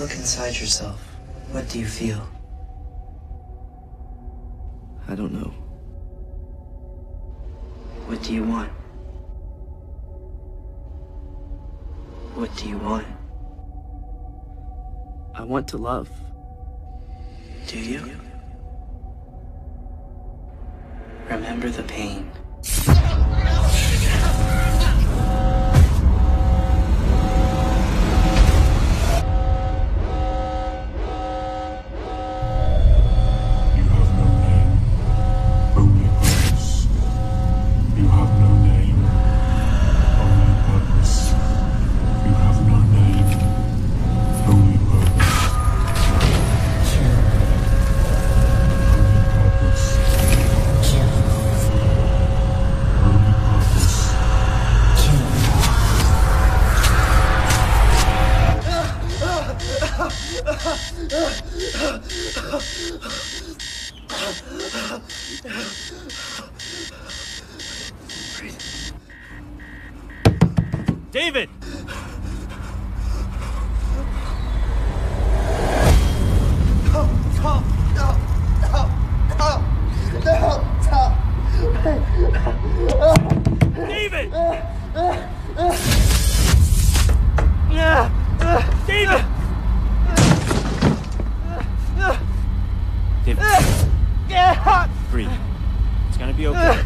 Look inside yourself. What do you feel? I don't know. What do you want? What do you want? I want to love. Do you? Remember the pain. David! David! David! David. Breathe. It's gonna be okay.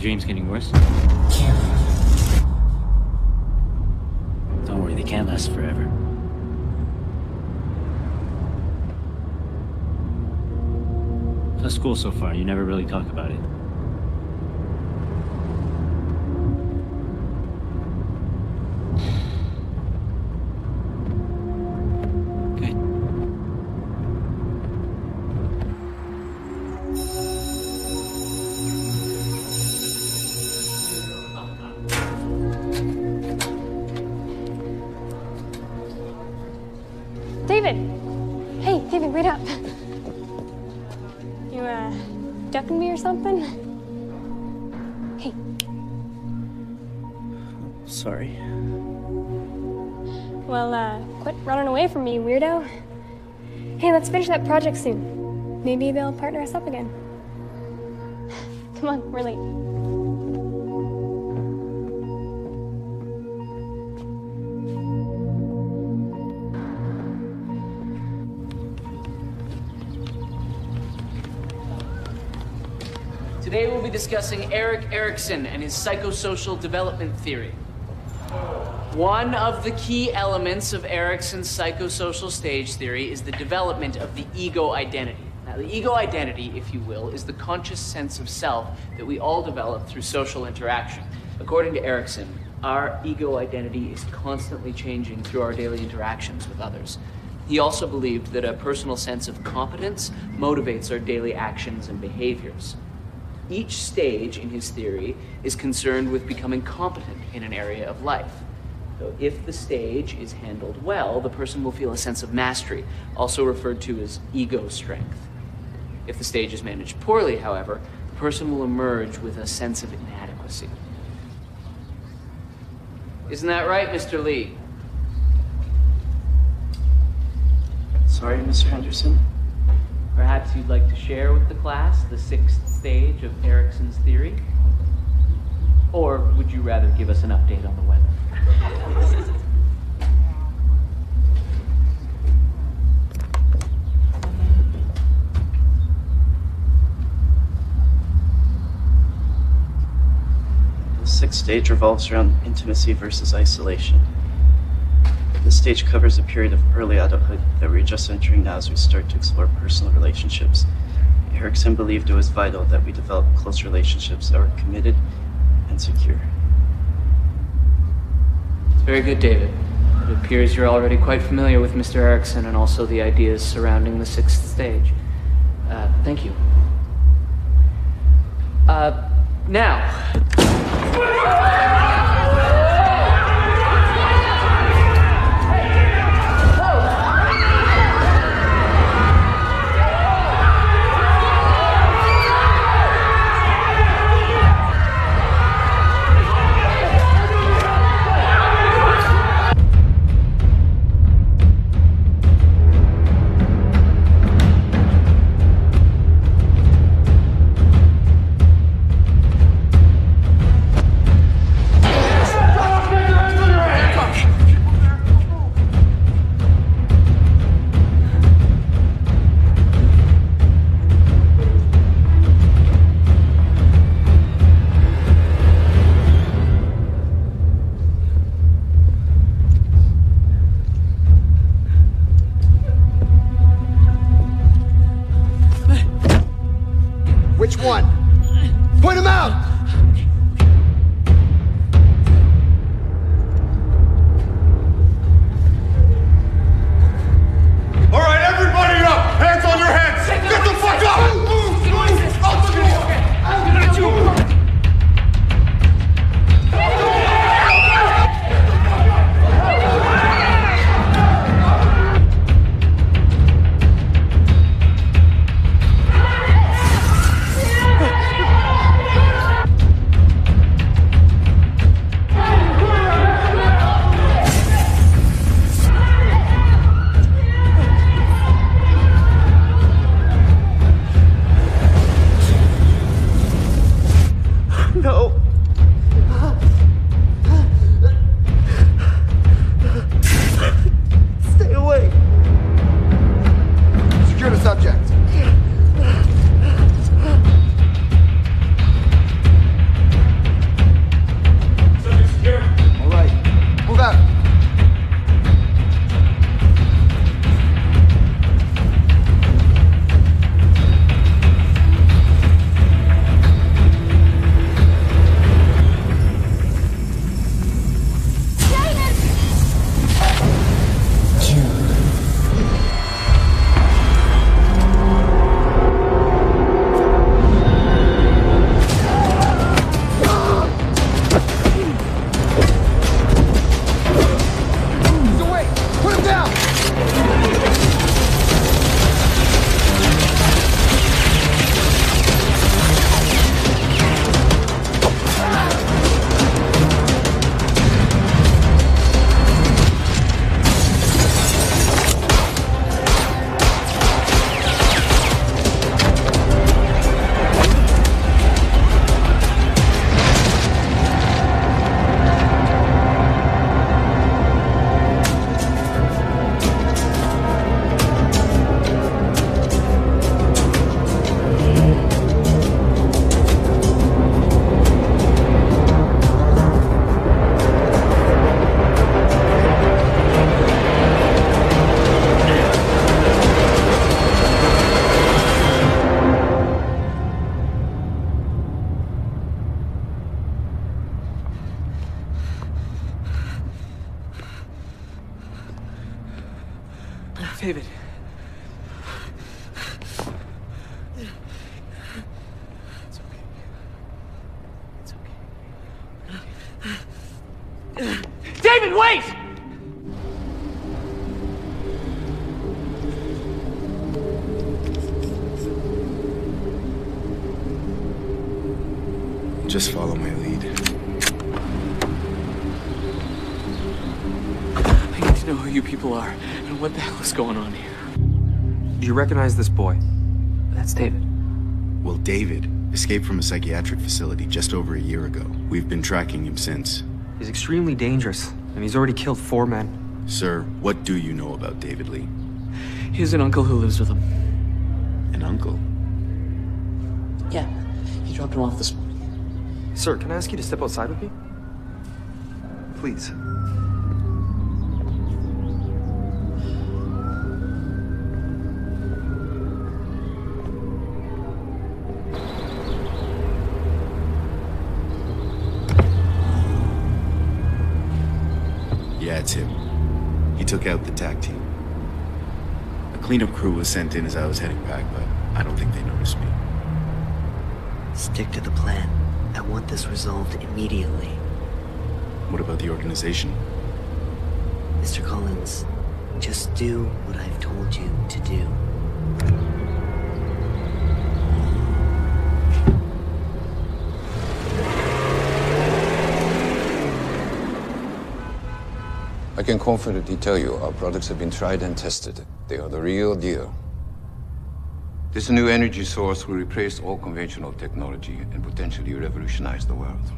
Dream's getting worse? Don't worry, they can't last forever. How's school so far? You never really talk about it. hurried up. You, ducking me or something? Hey. Sorry. Well, quit running away from me, weirdo. Hey, let's finish that project soon. Maybe they'll partner us up again. Come on, we're late. Today we'll be discussing Erik Erikson and his psychosocial development theory. One of the key elements of Erikson's psychosocial stage theory is the development of the ego identity. Now, the ego identity, if you will, is the conscious sense of self that we all develop through social interaction. According to Erikson, our ego identity is constantly changing through our daily interactions with others. He also believed that a personal sense of competence motivates our daily actions and behaviors. Each stage in his theory is concerned with becoming competent in an area of life. So if the stage is handled well, the person will feel a sense of mastery, also referred to as ego strength. If the stage is managed poorly, however, the person will emerge with a sense of inadequacy. Isn't that right, Mr. Lee? Sorry, Mr. Henderson. Perhaps you'd like to share with the class the 6th stage of Erikson's theory? Or would you rather give us an update on the weather? The 6th stage revolves around intimacy versus isolation. This stage covers a period of early adulthood that we're just entering now as we start to explore personal relationships. Erikson believed it was vital that we develop close relationships that were committed and secure. Very good, David. It appears you're already quite familiar with Mr. Erikson and also the ideas surrounding the 6th stage. Thank you. Now. Which one? Point him out! All right, everybody up! Hands on your heads! Get the fuck up! Out the door! David. It's okay. It's okay. David, wait! Just follow my lead. I need to know who you people are and what the hell is going on here. Do you recognize this boy? That's David. Well, David escaped from a psychiatric facility just over a year ago. We've been tracking him since. He's extremely dangerous, and he's already killed 4 men. Sir, what do you know about David Lee? He has an uncle who lives with him. An uncle? Yeah, he dropped him off this morning. Sir, can I ask you to step outside with me? Please. Yeah, it's him. He took out the TAC team. A cleanup crew was sent in as I was heading back, but I don't think they noticed me. Stick to the plan. I want this resolved immediately. What about the organization? Mr. Collins, just do what I've told you to do. I can confidently tell you our products have been tried and tested. They are the real deal. This new energy source will replace all conventional technology and potentially revolutionize the world.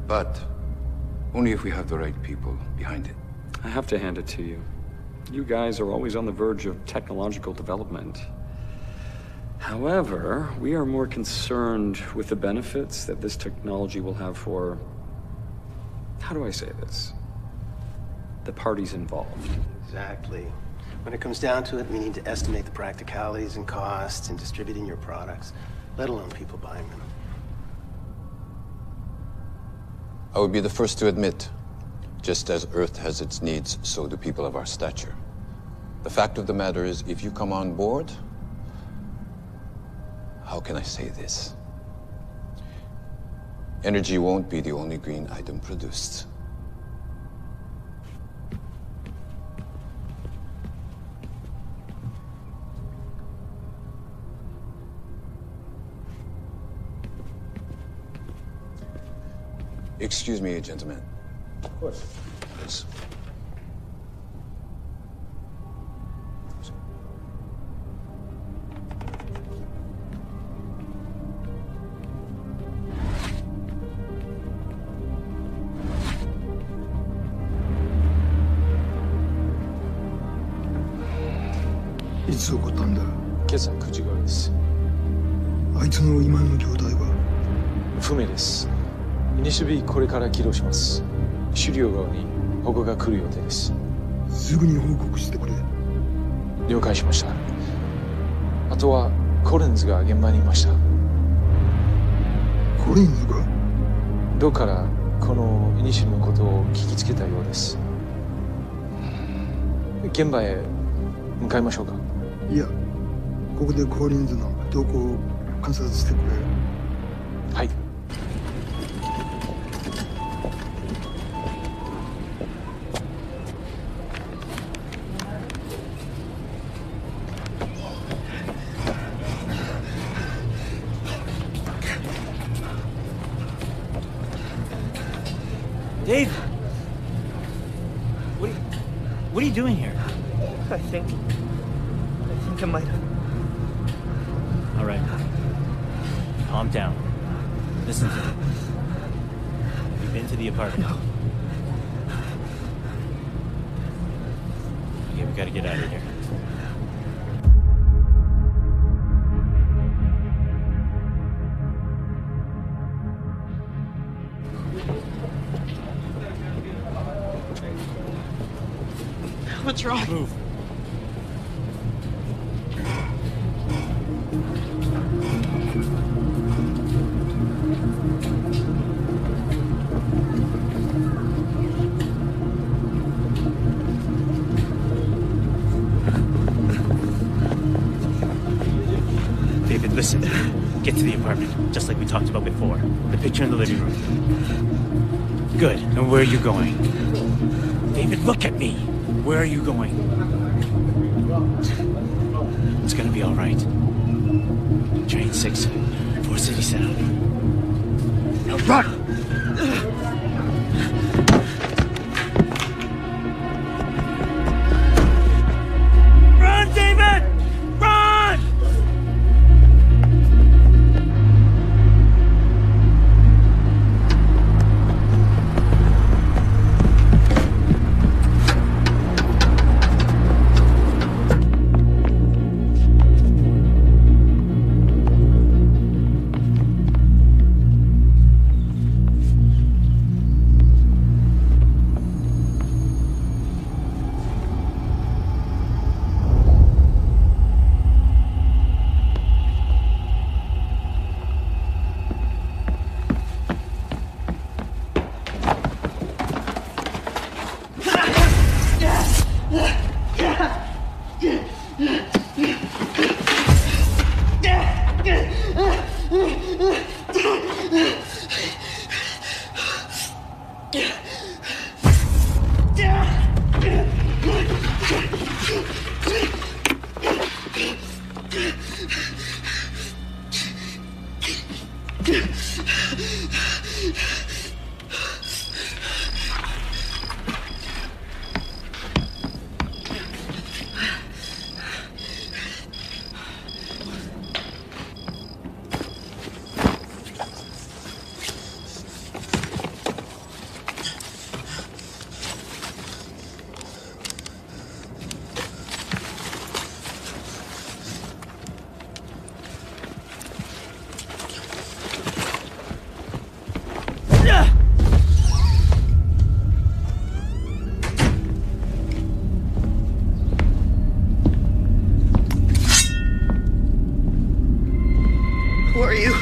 But only if we have the right people behind it. I have to hand it to you. You guys are always on the verge of technological development. However, we are more concerned with the benefits that this technology will have for... how do I say this? The parties involved. Exactly. When it comes down to it, we need to estimate the practicalities and costs in distributing your products, let alone people buying them. I would be the first to admit, just as Earth has its needs, so do people of our stature. The fact of the matter is, if you come on board, how can I say this? Energy won't be the only green item produced. Excuse me, gentlemen. Of course. Yes.いつ起こったんだ？今朝9時頃です。あいつの今の状態は？不明です。イニシビこれから起動します。狩猟側に保護が来る予定です。すぐに報告してくれ。了解しました。あとはコレンズが現場にいました。コレンズが？どうからこのイニシルのことを聞きつけたようです。現場へ向かいましょうか。いや、ここでコリンズの動向を観察してくれ。はい。Dave! What are you doing here? I think I might have... All right. Calm down. Listen to me. Have you been to the apartment? No. Okay, we gotta get out of here. What's wrong? Move. David, listen. Get to the apartment, just like we talked about before. The picture in the living room. Good. And where are you going? David, look at me. Where are you going? It's gonna be all right. Train 6, 4 City Sound. Now run! Run, David! Run! Who are you?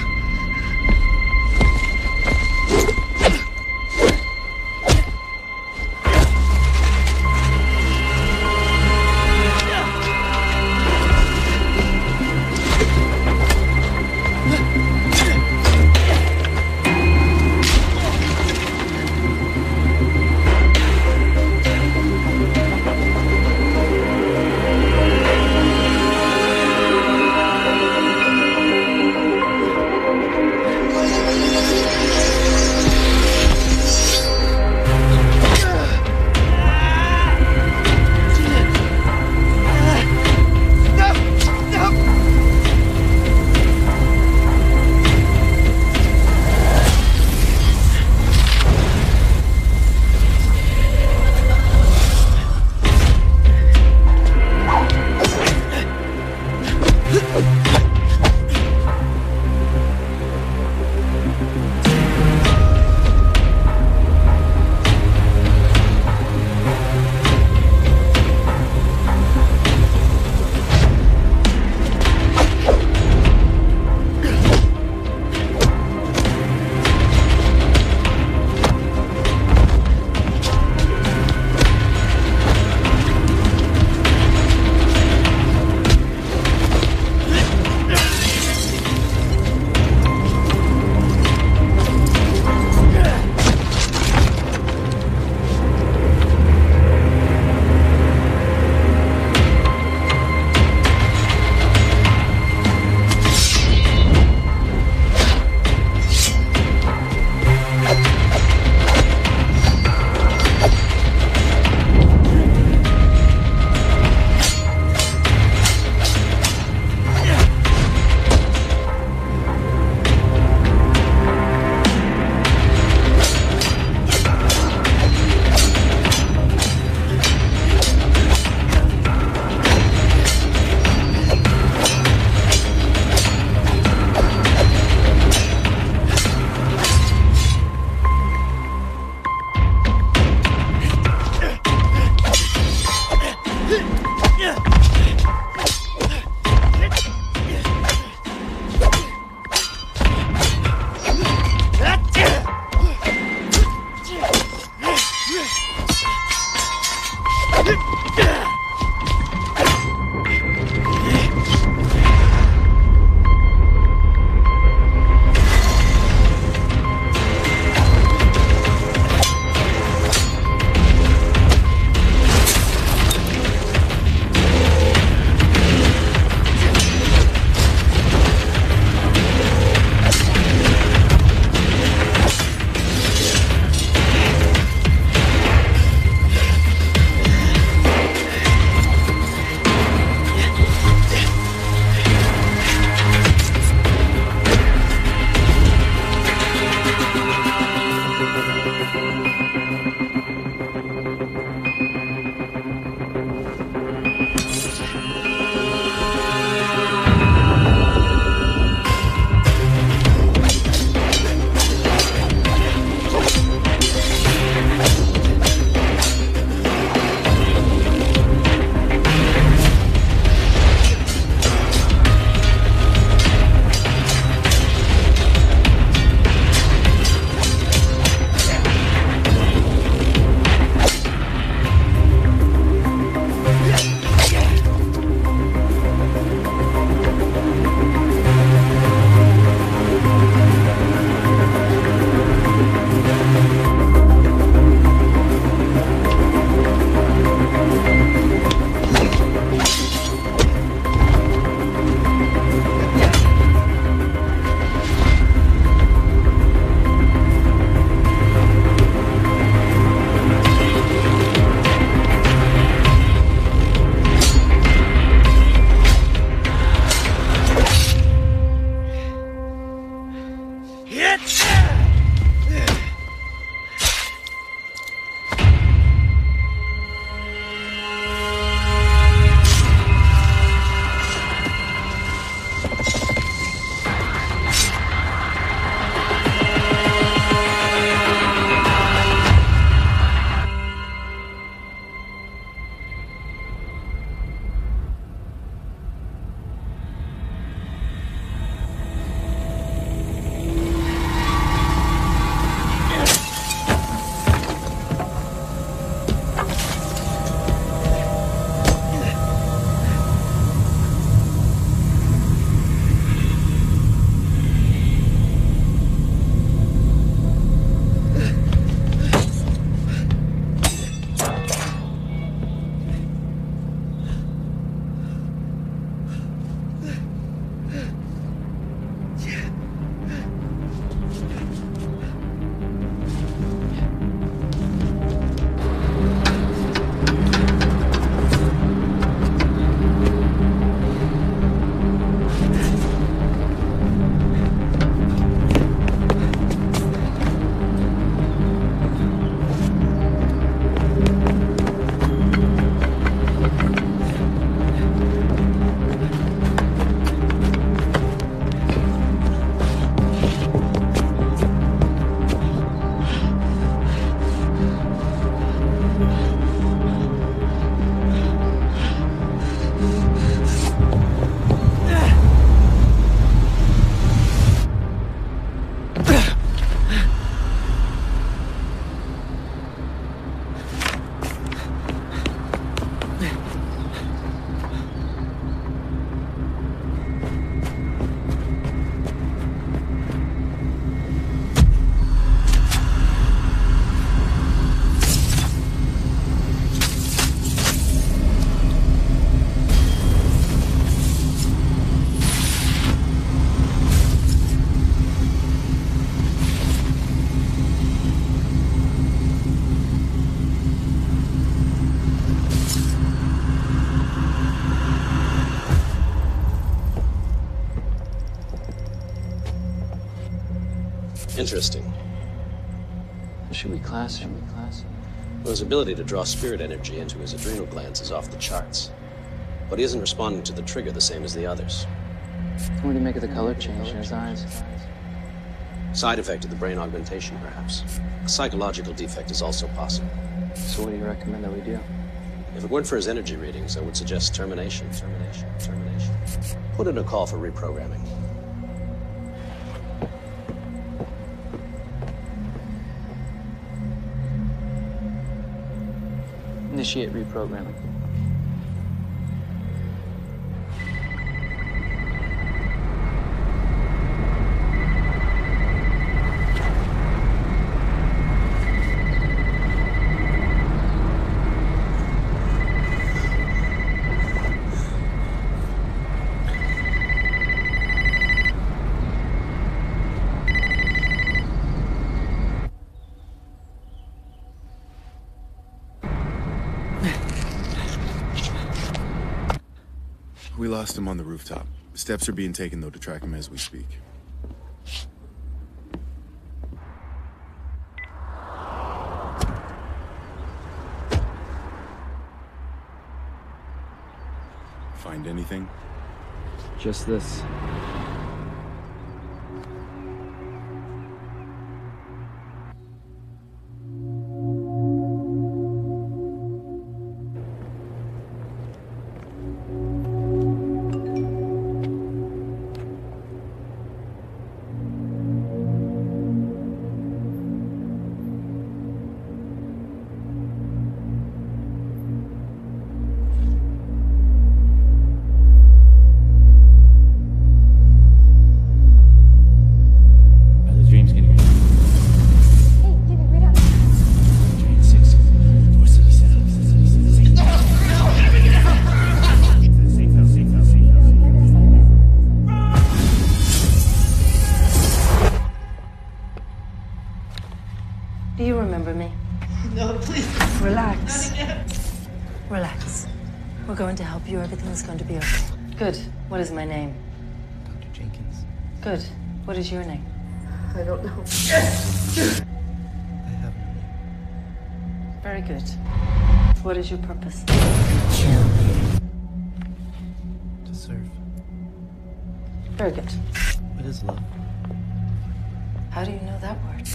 Interesting. Should we class him? Well, his ability to draw spirit energy into his adrenal glands is off the charts. But he isn't responding to the trigger the same as the others. What do you make of the color change in his eyes? Side effect of the brain augmentation, perhaps. A psychological defect is also possible. So what do you recommend that we do? If it weren't for his energy readings, I would suggest termination. Put in a call for reprogramming. Initiate reprogramming. We lost him on the rooftop. Steps are being taken, though, to track him as we speak. Find anything? Just this. Do you remember me? No, please. Relax. Relax. We're going to help you. Everything's going to be okay. Good. What is my name? Dr. Jenkins. Good. What is your name? I don't know. I have no name. Very good. What is your purpose? To serve. Very good. What is love? How do you know that word?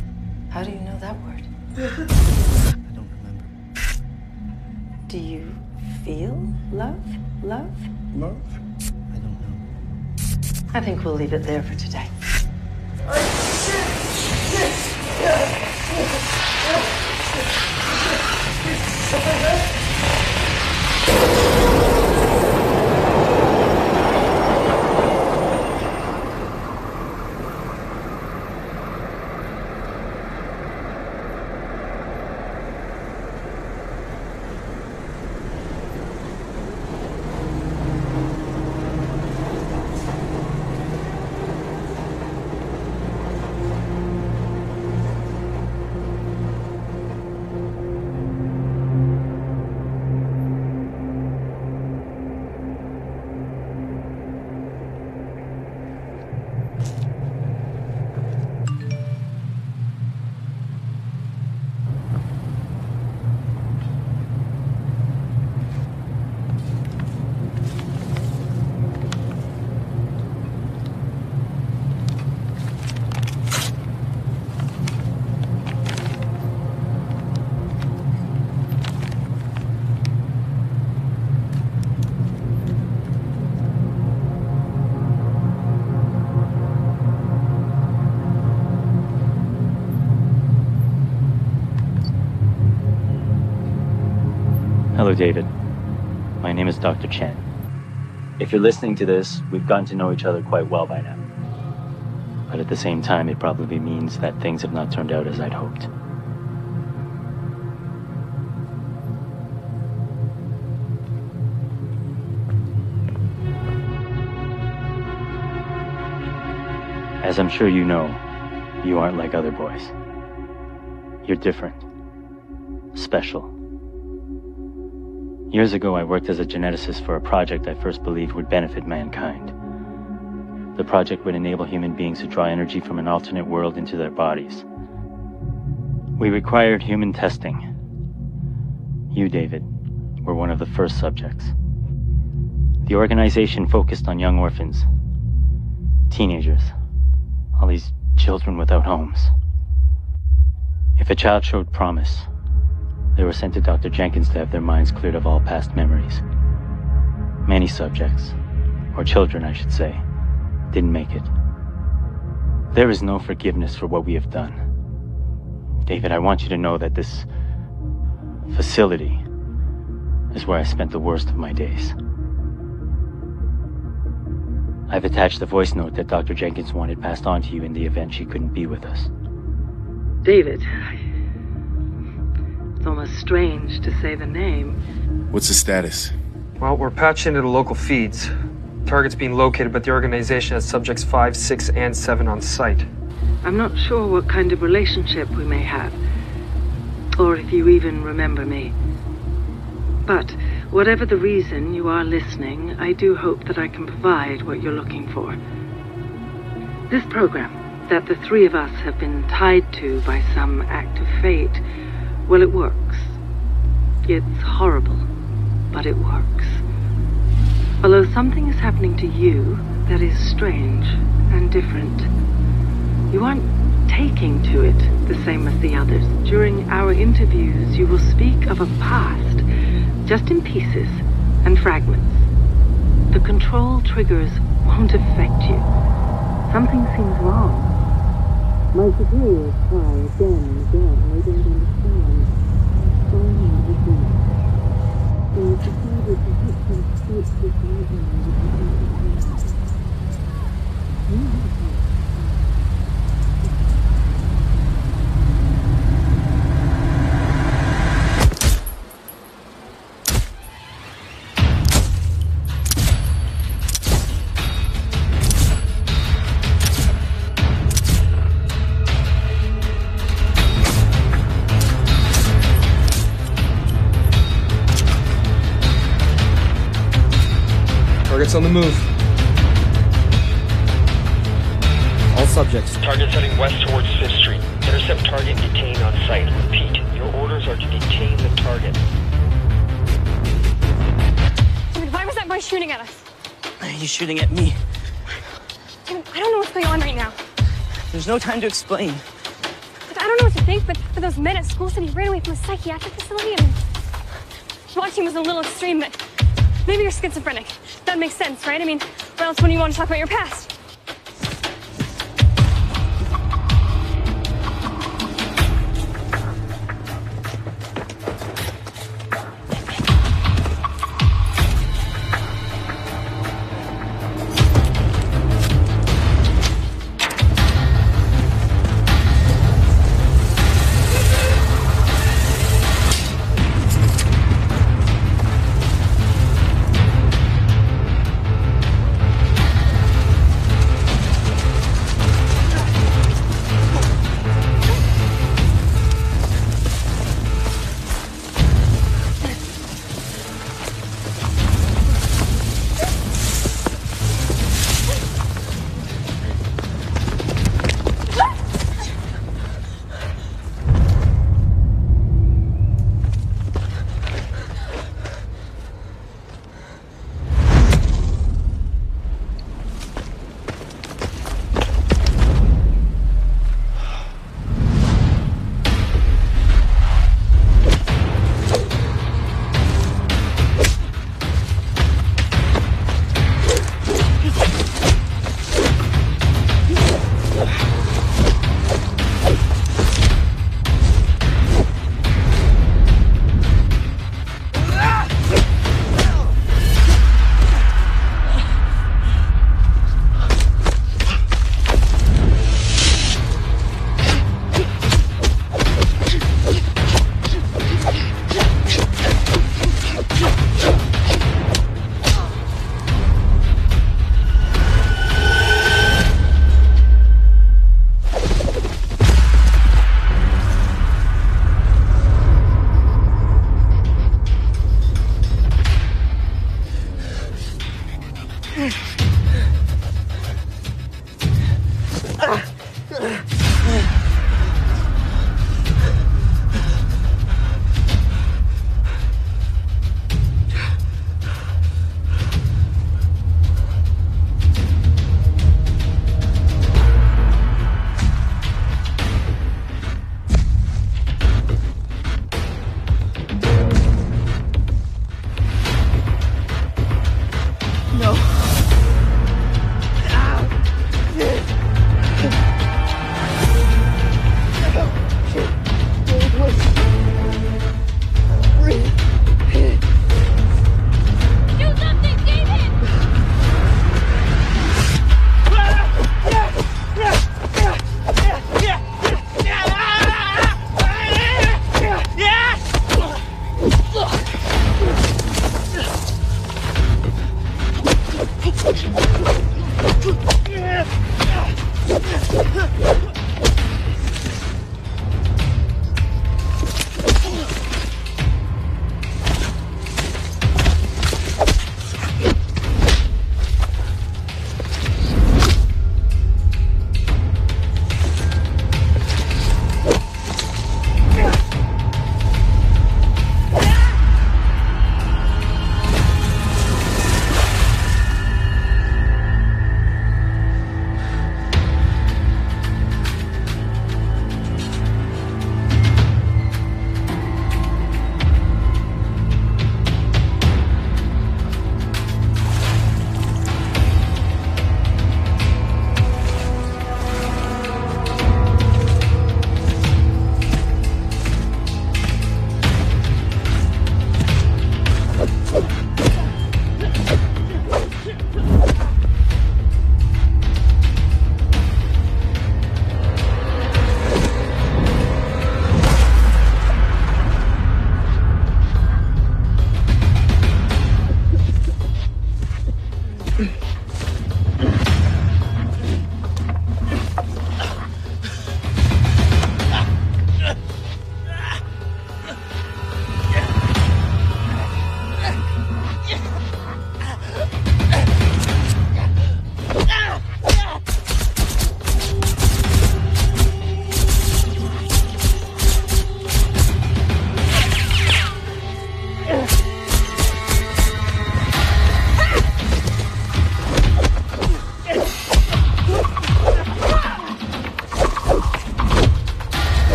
How do you know that word? I don't remember. Do you feel love? Love? Love? I don't know. I think we'll leave it there for today. Hello, David. My name is Dr. Chen. If you're listening to this, we've gotten to know each other quite well by now. But at the same time, it probably means that things have not turned out as I'd hoped. As I'm sure you know, you aren't like other boys. You're different. Special. Years ago, I worked as a geneticist for a project I first believed would benefit mankind. The project would enable human beings to draw energy from an alternate world into their bodies. We required human testing. You, David, were one of the first subjects. The organization focused on young orphans, teenagers, all these children without homes. If a child showed promise, they were sent to Dr. Jenkins to have their minds cleared of all past memories. Many subjects, or children I should say, didn't make it. There is no forgiveness for what we have done. David, I want you to know that this facility is where I spent the worst of my days. I've attached the voice note that Dr. Jenkins wanted passed on to you in the event she couldn't be with us. David, it's almost strange to say the name. What's the status? Well, we're patched into the local feeds. Target's being located, but the organization has subjects 5, 6, and 7 on site. I'm not sure what kind of relationship we may have, or if you even remember me. But whatever the reason you are listening, I do hope that I can provide what you're looking for. This program that the three of us have been tied to by some act of fate, well, it works. It's horrible, but it works. Although something is happening to you that is strange and different. You aren't taking to it the same as the others. During our interviews, you will speak of a past, just in pieces and fragments. The control triggers won't affect you. Something seems wrong. My superiors try again and again. They don't understand. They decided to hit some state with Target's on the move. All subjects. Target's heading west towards 5th Street. Intercept target and detain on site. Repeat, your orders are to detain the target. Dude, why was that boy shooting at us? He's shooting at me. There's no time to explain. Look, I don't know what to think, but those men at school said he ran away from a psychiatric facility. I mean, watching was a little extreme, but maybe you're schizophrenic. That makes sense, right? I mean, or else when you want to talk about your past.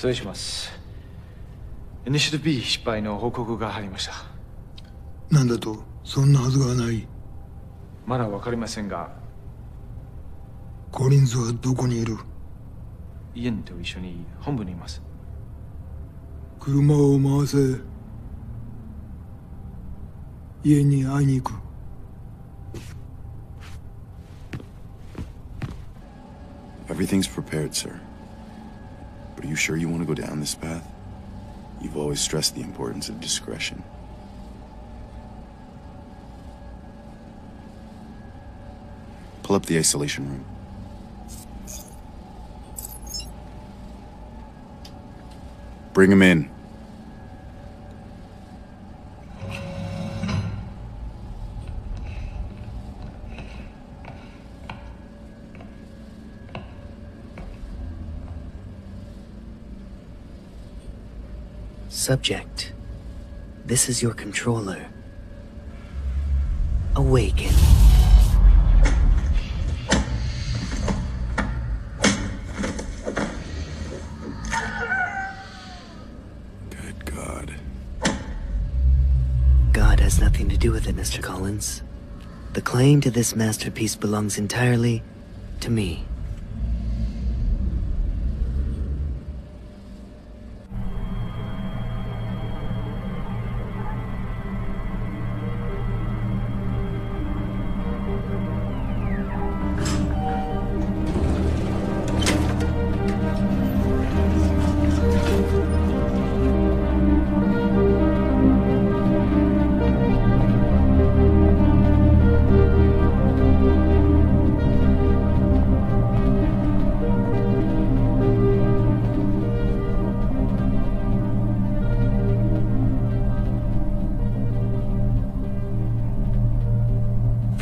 失礼します。イニシアティブ B 失敗の報告が入りました。なんだと、そんなはずがない。まだわかりませんが、コリンズはどこにいる？イエンと一緒に本部にいます。車を回せ。家に会いに行く。Everything's prepared, sir. But are you sure you want to go down this path? You've always stressed the importance of discretion. Pull up the isolation room. Bring him in. Subject, this is your controller. Awaken. Good God. God has nothing to do with it, Mr. Collins. The claim to this masterpiece belongs entirely to me.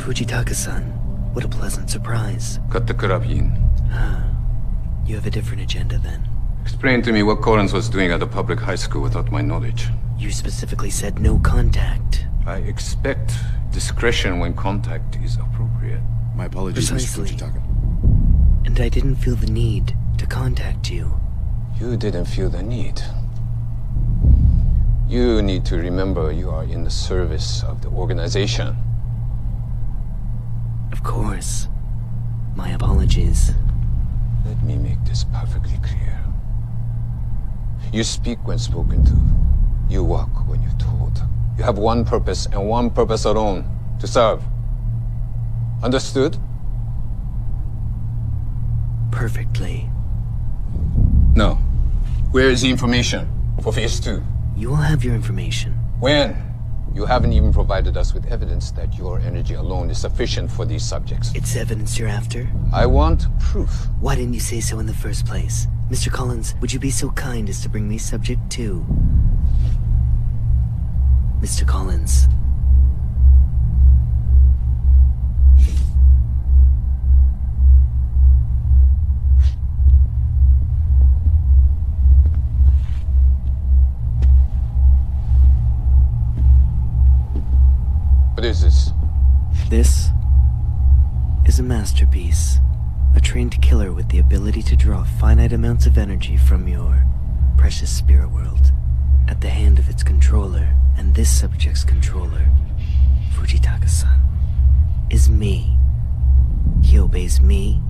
Fujitaka-san, what a pleasant surprise. Cut the carabine. You have a different agenda then. Explain to me what Collins was doing at the public high school without my knowledge. You specifically said no contact. I expect discretion when contact is appropriate. My apologies, Precisely. Mr. Fujitaka. And I didn't feel the need to contact you. You didn't feel the need. You need to remember you are in the service of the organization. Of course. My apologies. Let me make this perfectly clear. You speak when spoken to. You walk when you're told. You have one purpose and one purpose alone: to serve. Understood? Perfectly. No. Where is the information for Phase 2? You will have your information. When? You haven't even provided us with evidence that your energy alone is sufficient for these subjects. It's evidence you're after? I want proof. Why didn't you say so in the first place? Mr. Collins, would you be so kind as to bring me subject 2? Mr. Collins. What is this? This is a masterpiece. A trained killer with the ability to draw finite amounts of energy from your precious spirit world at the hand of its controller. And this subject's controller, Fujitaka-san, is me. He obeys me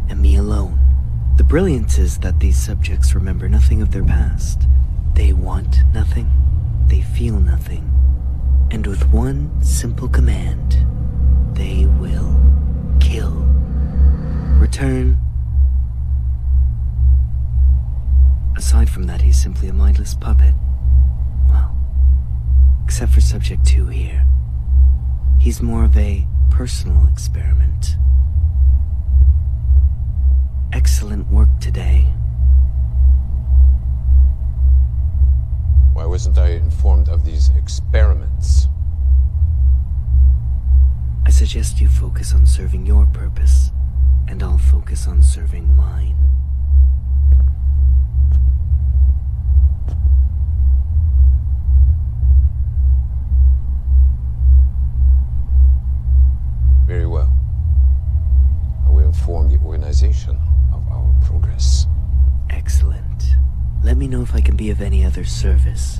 and me alone. The brilliance is that these subjects remember nothing of their past. They want nothing. They feel nothing. And with one simple command, they will kill. Return. Aside from that, he's simply a mindless puppet. Well, except for Subject 2 here. He's more of a personal experiment. Excellent work today. Why wasn't I informed of these experiments? I suggest you focus on serving your purpose, and I'll focus on serving mine. Very well. inform the organization of our progress. Excellent. Let me me know if I can be of any other service.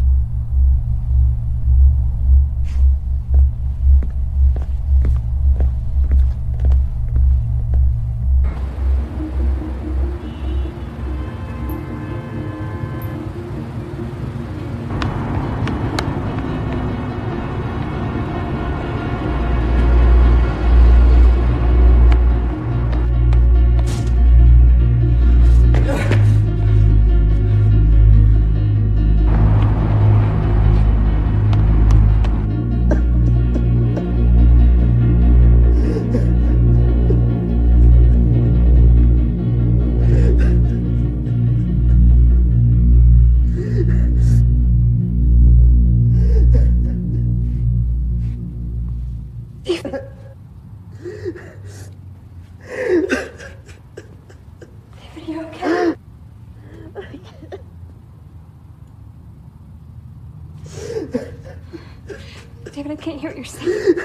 David, I can't hear what you're saying.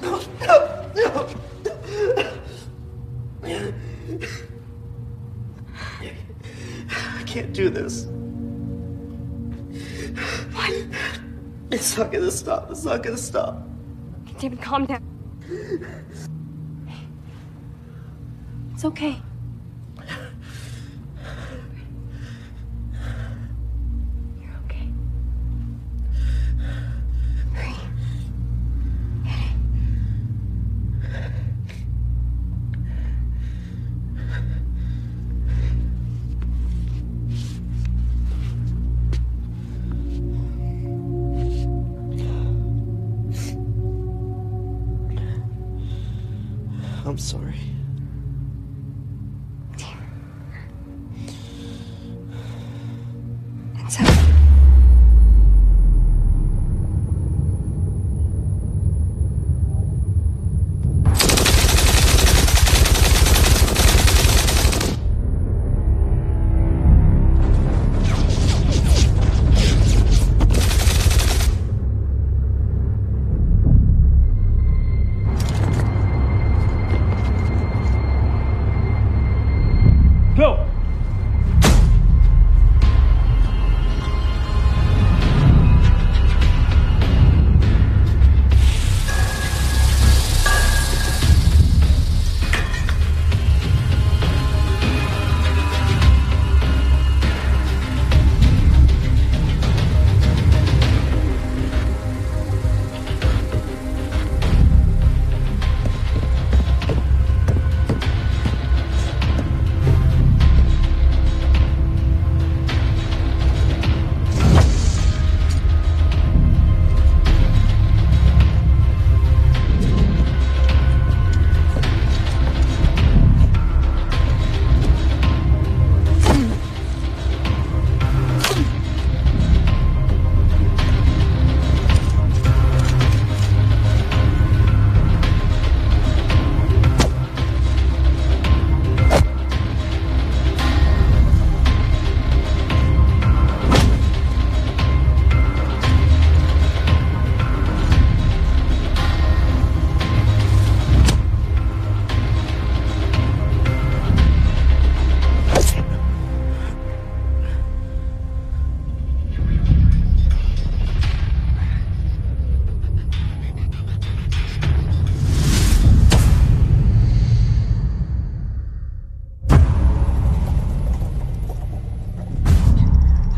No. I can't do this. What? It's not gonna stop. It's not gonna stop. David, calm down. It's okay. You're okay. Breathe. I'm sorry. It's okay. Go!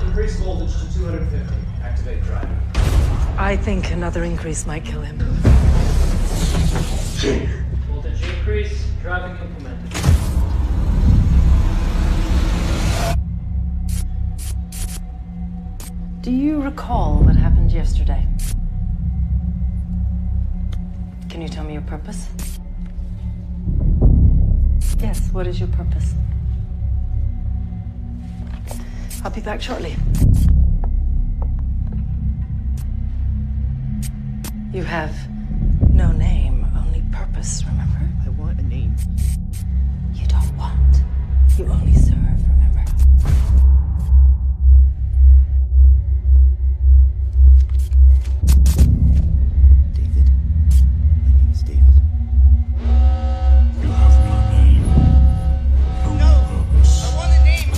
Increase voltage to 250. Activate driver. I think another increase might kill him. Voltage increase, driving implemented. Do you recall what happened yesterday? Can you tell me your purpose? Yes, what is your purpose? I'll be back shortly. You have no name, only purpose, remember? I want a name. You don't want. You only serve, remember? David. My name is David. You have no name. No purpose. I want a name.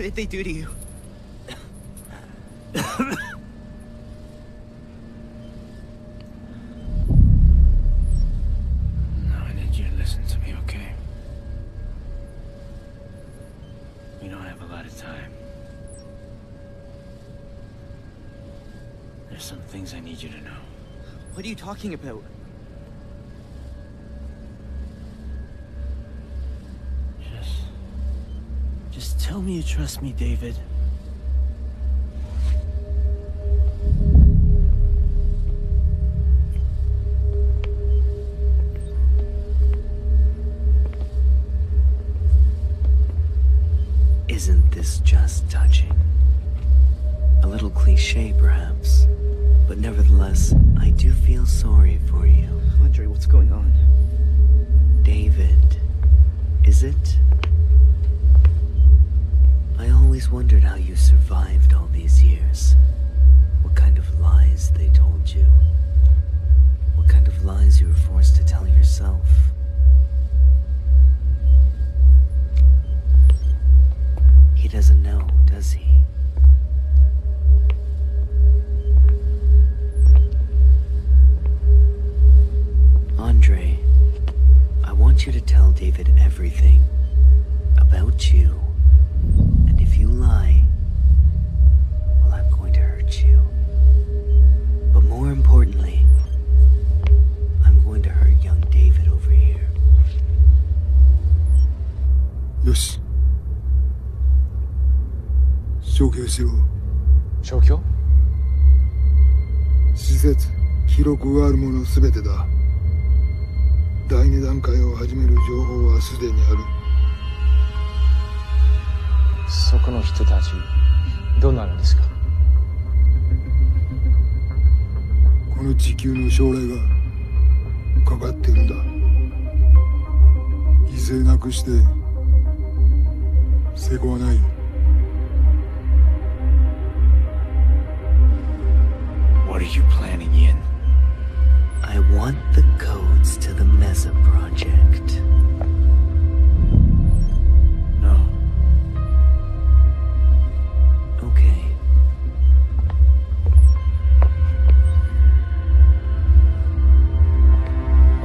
did they do to you? No, I need you to listen to me, okay? We don't have a lot of time. There's some things I need you to know. What are you talking about? Just tell me you trust me, David. Isn't this just touching? A little cliche, perhaps, but nevertheless, I do feel sorry for you. Andre, what's going on? David, is it? I always wondered how you survived all these years. What kind of lies they told you. What kind of lies you were forced to tell yourself. He doesn't know, does he? Andre, I want you to tell David everything about you. And if you lie, well, I'm going to hurt you. But more importantly, I'm going to hurt young David over here. よし。消去しろ。消去？施設、記録があるものすべてだ。第2段階を始める情報はすでにある。そこの人たち、どうなるんですか？この地球の将来がかかっているんだ。犠牲なくして成功はない。What are you planning, Yin? I want the codes to the Mesa project. No. Okay.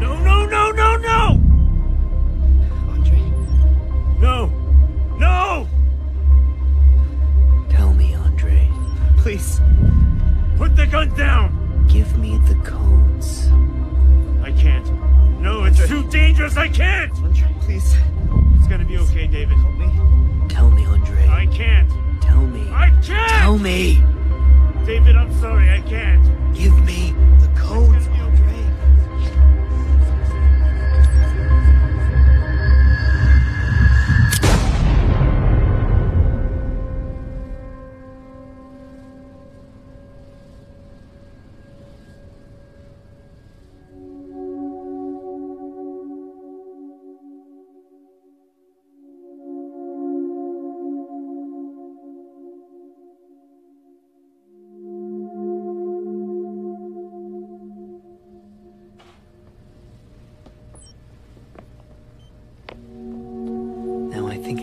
No, no, no, no, no! Andre. No! No! Tell me, Andre. Please. Put the gun down! Give me the codes. I can't. No, it's too dangerous. I can't! Andre, please. It's gonna be okay, David. Help me. Tell me, Andre. I can't. Tell me. I can't! Tell me! David, I'm sorry. I can't. Give me the codes, Andre.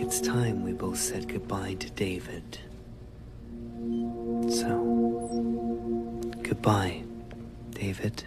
It's time we both said goodbye to David. So, goodbye, David.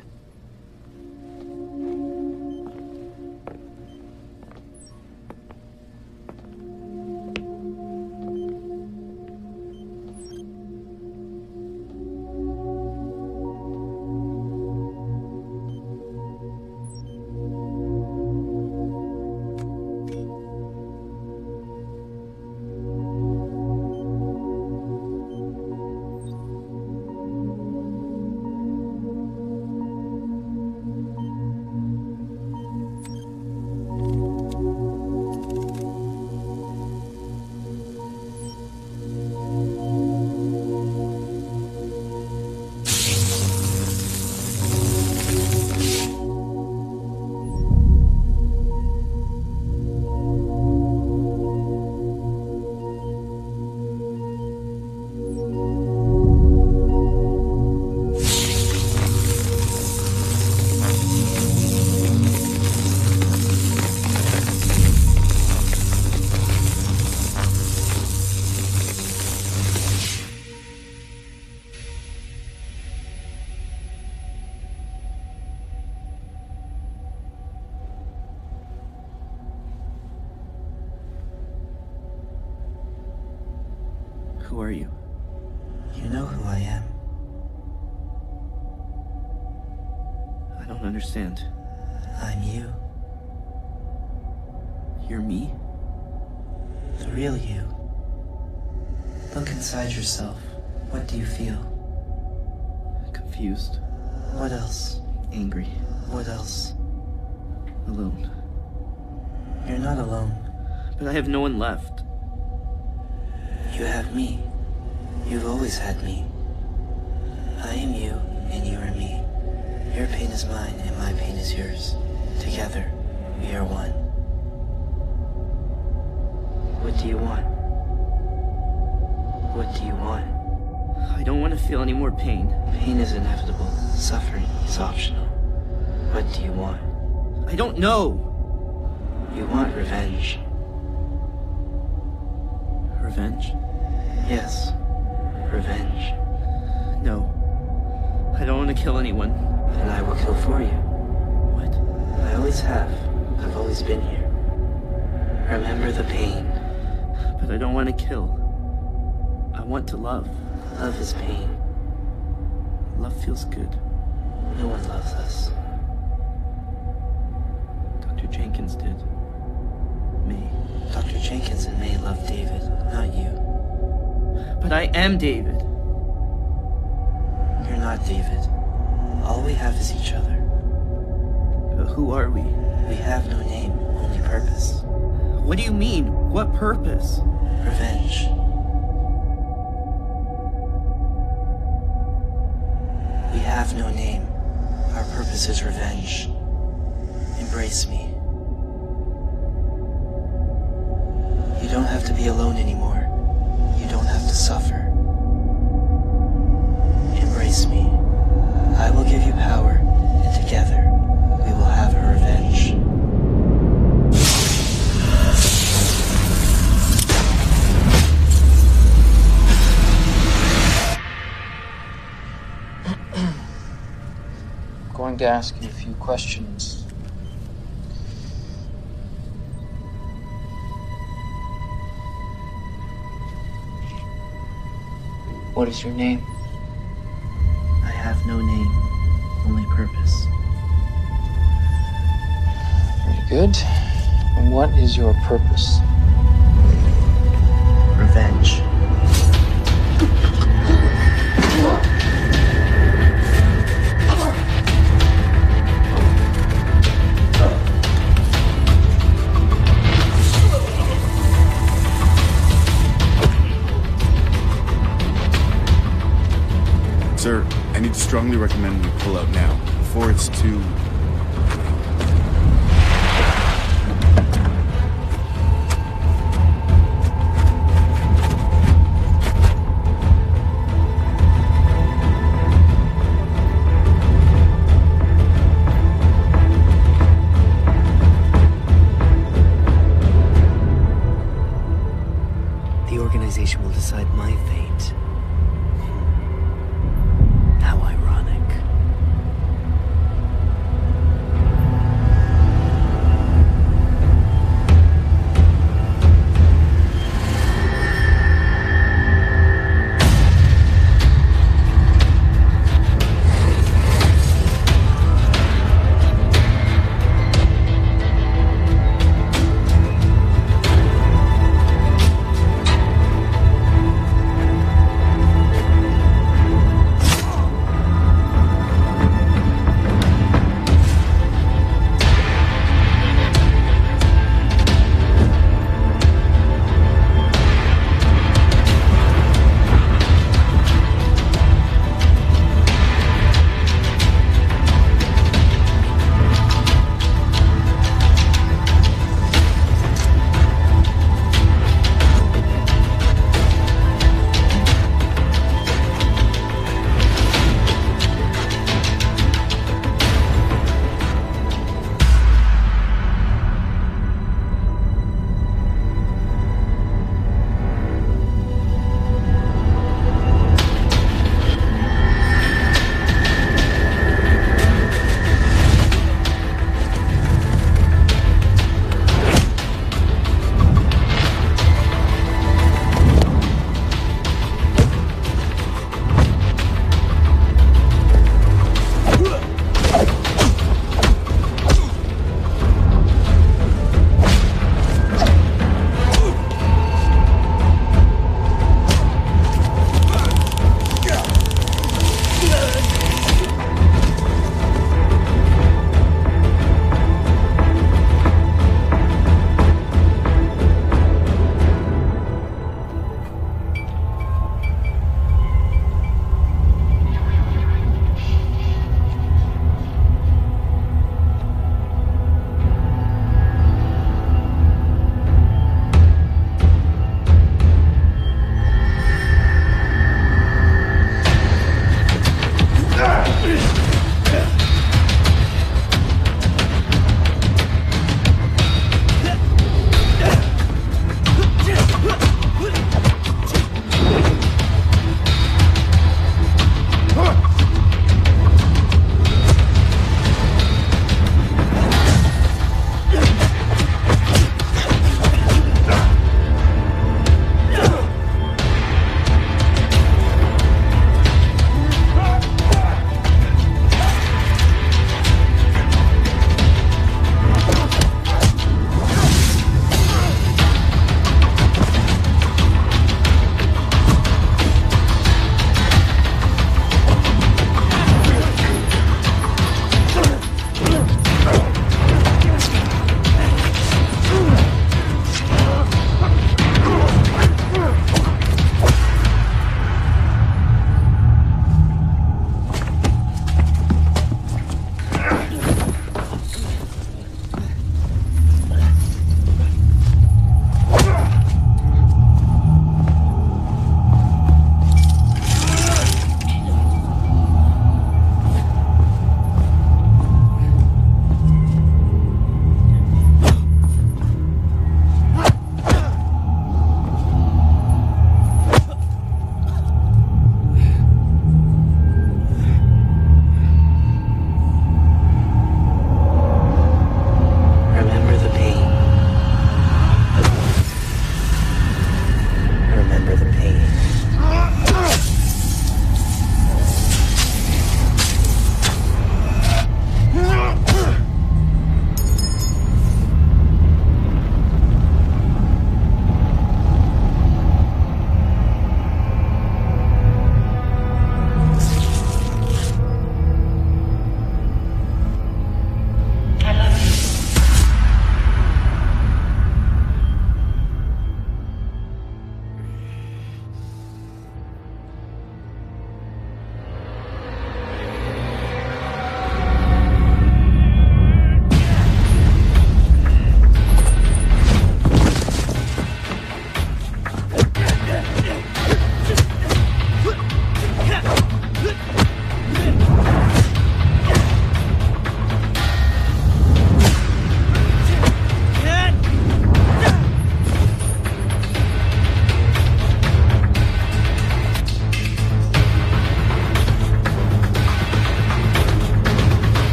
you? You know who I am. I don't understand. I'm you. You're me? The real you. Look inside yourself. What do you feel? Confused. What else? Angry. What else? Alone. You're not alone. But I have no one left. You have me. You've always had me. I am you, and you are me. Your pain is mine, and my pain is yours. Together, we are one. What do you want? What do you want? I don't want to feel any more pain. Pain is inevitable. Suffering is optional. What do you want? I don't know! You want revenge. Revenge? Yes. Revenge. No. I don't want to kill anyone. Then I will kill for you. What? I always have. I've always been here. Remember the pain. But I don't want to kill. I want to love. Love is pain. Love feels good. No one loves us. Dr. Jenkins did. May. Dr. Jenkins and May loved David, not you. But I am David. You're not David. All we have is each other. Who are we? We have no name, only purpose. What do you mean? What purpose? Revenge. We have no name. Our purpose is revenge. Embrace me. You don't have to be alone anymore. You don't have to suffer. Embrace me. I will give you power, and together, we will have a revenge. I'm going to ask you a few questions. What is your name? I have no name, only purpose. Very good. And what is your purpose? Revenge. Sir, I need to strongly recommend we pull out now, before it's too... The organization will decide my fate. How ironic.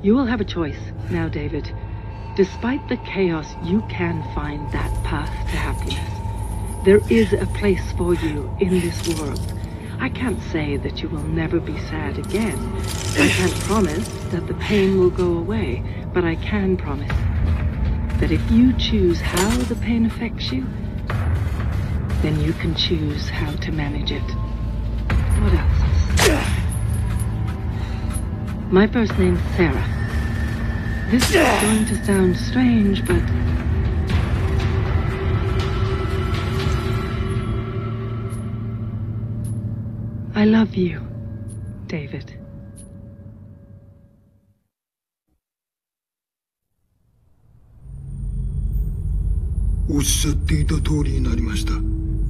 You will have a choice now, David. Despite the chaos, you can find that path to happiness. There is a place for you in this world. I can't say that you will never be sad again. I can't promise that the pain will go away, but I can promise that if you choose how the pain affects you, then you can choose how to manage it. What else? My first name's Sarah. This is going to sound strange, but I love you, David. おっしゃっていた通りになりました。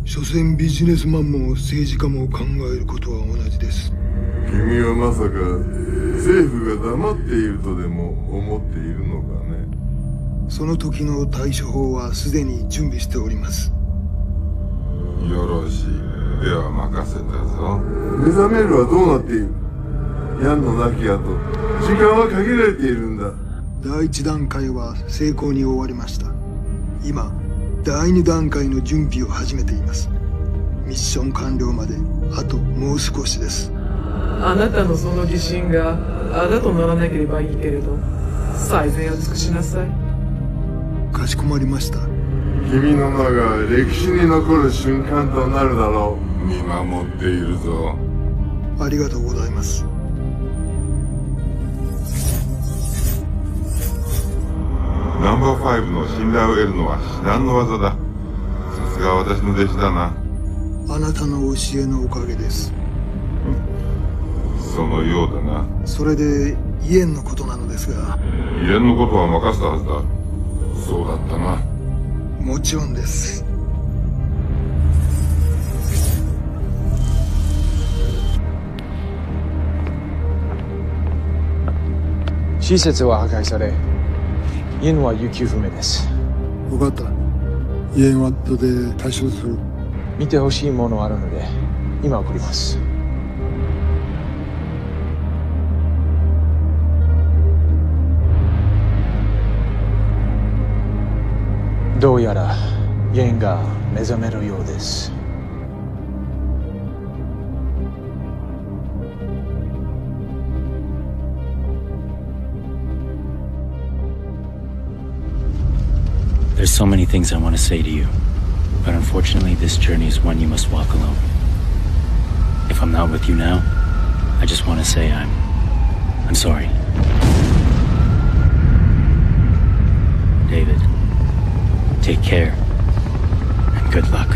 所詮ビジネスマンも政治家も考えることは同じです。君はまさか政府が黙っているとでも思っているのかね。その時の対処法はすでに準備しております。よろしい。では任せたぞ。目覚めるはどうなっている？ヤンの亡き後、時間は限られているんだ。第一段階は成功に終わりました。今、第二段階の準備を始めています。ミッション完了まであともう少しです。あなたのその自信があだとならなければいいけれど、最善を尽くしなさい。かしこまりました。君の名が歴史に残る瞬間となるだろう。見守っているぞ。ありがとうございます。ナンバー5の信頼を得るのは至難の技だ。さすが私の弟子だな。あなたの教えのおかげです。そのようだな。それでイエンのことなのですが。イエンのことは任せたはずだ。そうだったな。もちろんです。施設は破壊され、イエンは行方不明です。分かった。イエンワットで対処する。見てほしいものあるので、今送ります。どうやらイエンが目覚めるようです。There's so many things I want to say to you, but unfortunately this journey is one you must walk alone. If I'm not with you now, I just want to say I'm sorry. David, take care, and good luck.